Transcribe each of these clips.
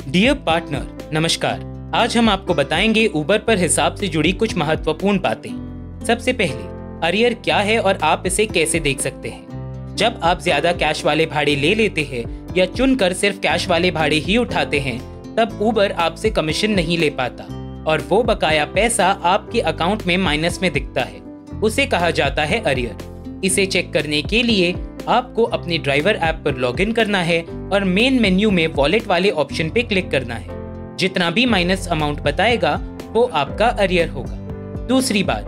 Dear partner, नमस्कार। आज हम आपको बताएंगे उबर पर हिसाब से जुड़ी कुछ महत्वपूर्ण बातें। सबसे पहले, अरियर क्या है और आप इसे कैसे देख सकते हैं। जब आप ज्यादा कैश वाले भाड़े ले लेते हैं या चुनकर सिर्फ कैश वाले भाड़े ही उठाते हैं, तब उबर आपसे कमीशन नहीं ले पाता और वो बकाया पैसा आपके अकाउंट में माइनस में दिखता है। उसे कहा जाता है अरियर। इसे चेक करने के लिए आपको अपने ड्राइवर ऐप पर लॉगिन करना है और मेन मेन्यू में वॉलेट वाले ऑप्शन पे क्लिक करना है। जितना भी माइनस अमाउंट बताएगा वो आपका अरियर होगा। दूसरी बात,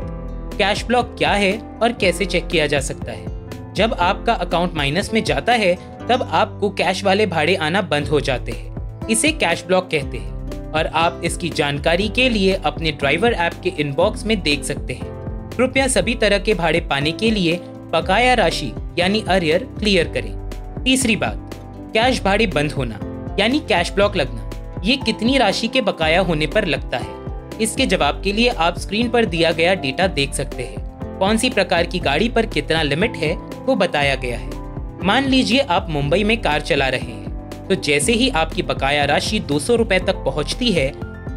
कैश ब्लॉक क्या है और कैसे चेक किया जा सकता है। जब आपका अकाउंट माइनस में जाता है तब आपको कैश वाले भाड़े आना बंद हो जाते हैं। इसे कैश ब्लॉक कहते हैं और आप इसकी जानकारी के लिए अपने ड्राइवर ऐप के इनबॉक्स में देख सकते हैं। कृपया सभी तरह के भाड़े पाने के लिए बकाया राशि यानी अरियर क्लियर करें। तीसरी बात, कैश भाड़े बंद होना यानी कैश ब्लॉक लगना। ये कितनी राशि के बकाया होने पर लगता है। इसके जवाब के लिए आप स्क्रीन पर दिया गया डेटा देख सकते हैं। कौन सी प्रकार की गाड़ी पर कितना लिमिट है वो बताया गया है। मान लीजिए आप मुंबई में कार चला रहे हैं, तो जैसे ही आपकी बकाया राशि 200 रुपए तक पहुंचती है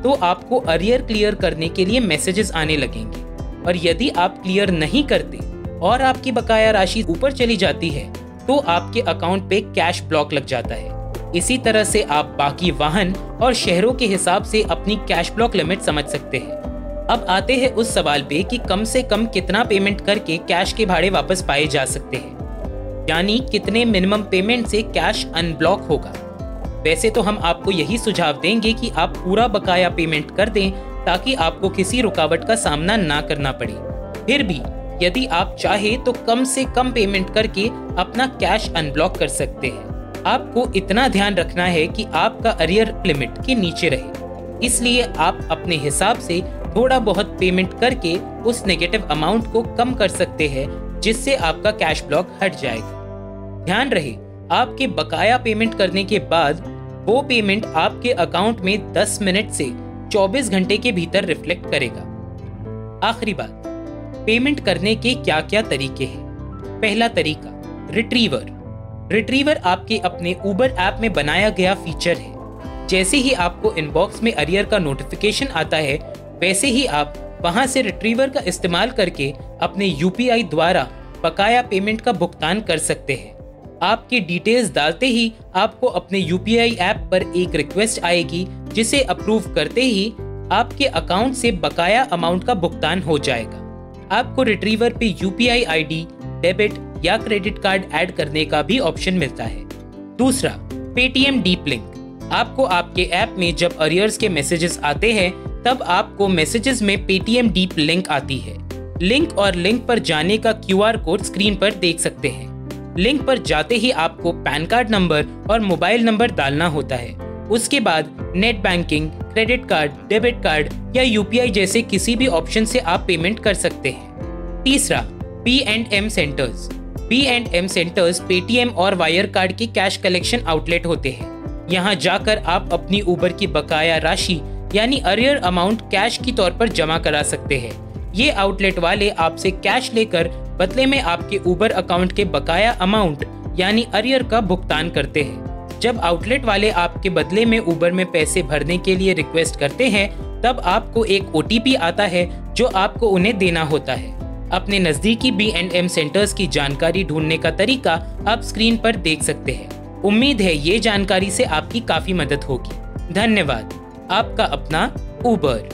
तो आपको अरियर क्लियर करने के लिए मैसेजेस आने लगेंगे। और यदि आप क्लियर नहीं करते और आपकी बकाया राशि ऊपर चली जाती है तो आपके अकाउंट पे कैश ब्लॉक लग जाता है। इसी तरह से आप बाकी वाहन और शहरों के हिसाब से अपनी कैश ब्लॉक लिमिट समझ सकते हैं। अब आते हैं उस सवाल पे कि कम से कम कितना पेमेंट करके कैश के भाड़े वापस पाए जा सकते हैं, यानी कितने मिनिमम पेमेंट से कैश अनब्लॉक होगा। वैसे तो हम आपको यही सुझाव देंगे कि आप पूरा बकाया पेमेंट कर दें ताकि आपको किसी रुकावट का सामना ना करना पड़े। फिर भी यदि आप चाहे तो कम से कम पेमेंट करके अपना कैश अनब्लॉक कर सकते हैं। आपको इतना ध्यान रखना है कि आपका अरियर लिमिट के नीचे रहे, इसलिए आप अपने हिसाब से थोड़ा बहुत पेमेंट करके उस नेगेटिव अमाउंट को कम कर सकते हैं, जिससे आपका कैश ब्लॉक हट जाएगा। ध्यान रहे, आपके बकाया पेमेंट करने के बाद वो पेमेंट आपके अकाउंट में 10 मिनट से 24 घंटे के भीतर रिफ्लेक्ट करेगा। आखिरी बात, पेमेंट करने के क्या क्या तरीके हैं। पहला तरीका, रिट्रीवर। रिट्रीवर आपके अपने उबर ऐप में बनाया गया फीचर है। जैसे ही आपको इनबॉक्स में अरियर का नोटिफिकेशन आता है, वैसे ही आप वहां से रिट्रीवर का इस्तेमाल करके अपने यूपीआई द्वारा बकाया पेमेंट का भुगतान कर सकते हैं। आपकी डिटेल्स डालते ही आपको अपने यूपीआई ऐप पर एक रिक्वेस्ट आएगी, जिसे अप्रूव करते ही आपके अकाउंट से बकाया अमाउंट का भुगतान हो जाएगा। आपको रिट्रीवर पे यूपीआई आईडी, डेबिट या क्रेडिट कार्ड ऐड करने का भी ऑप्शन मिलता है। दूसरा, पेटीएम डीप लिंक। आपको आपके ऐप में जब अरियर्स के मैसेजेस आते हैं तब आपको मैसेजेस में पेटीएम डीप लिंक आती है। लिंक और लिंक पर जाने का क्यूआर कोड स्क्रीन पर देख सकते हैं। लिंक पर जाते ही आपको पैन कार्ड नंबर और मोबाइल नंबर डालना होता है। उसके बाद net banking, credit card, debit card या यूपीआई जैसे किसी भी ऑप्शन से आप पेमेंट कर सकते हैं। तीसरा, P&M centres. P&M centres Paytm और वायर कार्ड के कैश कलेक्शन आउटलेट होते हैं। यहाँ जाकर आप अपनी उबर की बकाया राशि यानी अरियर अमाउंट कैश की तौर पर जमा करा सकते हैं। ये आउटलेट वाले आपसे कैश लेकर बदले में आपके उबर अकाउंट के बकाया अमाउंट यानी अरियर का भुगतान करते हैं। जब आउटलेट वाले आपके बदले में उबर में पैसे भरने के लिए रिक्वेस्ट करते हैं, तब आपको एक OTP आता है जो आपको उन्हें देना होता है। अपने नजदीकी P&M सेंटर्स की जानकारी ढूंढने का तरीका आप स्क्रीन पर देख सकते हैं। उम्मीद है ये जानकारी से आपकी काफी मदद होगी। धन्यवाद। आपका अपना उबर।